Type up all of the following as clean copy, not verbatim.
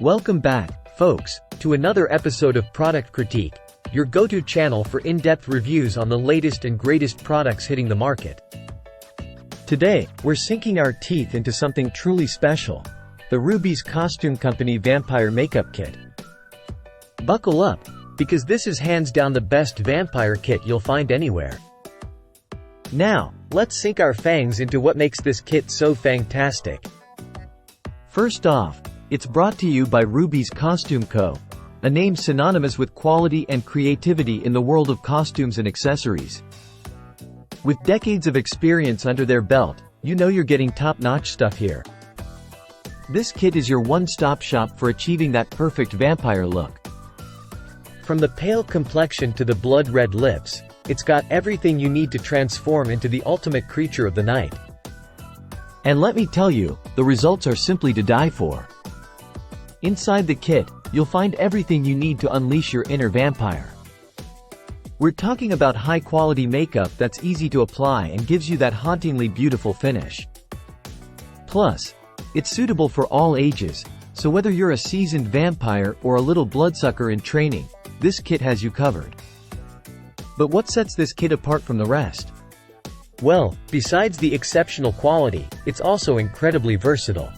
Welcome back, folks, to another episode of Product Critique, your go-to channel for in-depth reviews on the latest and greatest products hitting the market. Today, we're sinking our teeth into something truly special, the Rubie's Costume Company Vampire Makeup Kit. Buckle up, because this is hands down the best vampire kit you'll find anywhere. Now, let's sink our fangs into what makes this kit so fantastic. First off, it's brought to you by Rubie's Costume Co., a name synonymous with quality and creativity in the world of costumes and accessories. With decades of experience under their belt, you know you're getting top-notch stuff here. This kit is your one-stop shop for achieving that perfect vampire look. From the pale complexion to the blood-red lips, it's got everything you need to transform into the ultimate creature of the night. And let me tell you, the results are simply to die for. Inside the kit, you'll find everything you need to unleash your inner vampire. We're talking about high-quality makeup that's easy to apply and gives you that hauntingly beautiful finish. Plus, it's suitable for all ages, so whether you're a seasoned vampire or a little bloodsucker in training, this kit has you covered. But what sets this kit apart from the rest? Well, besides the exceptional quality, it's also incredibly versatile.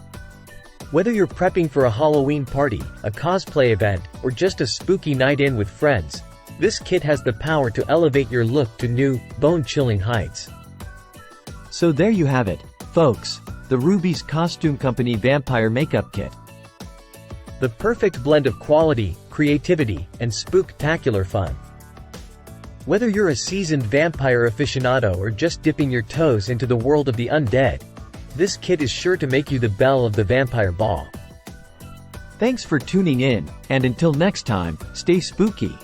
Whether you're prepping for a Halloween party, a cosplay event, or just a spooky night in with friends, this kit has the power to elevate your look to new, bone-chilling heights. So there you have it, folks, the Rubie's Costume Company Vampire Makeup Kit. The perfect blend of quality, creativity, and spooktacular fun. Whether you're a seasoned vampire aficionado or just dipping your toes into the world of the undead, this kit is sure to make you the belle of the vampire ball. Thanks for tuning in, and until next time, stay spooky.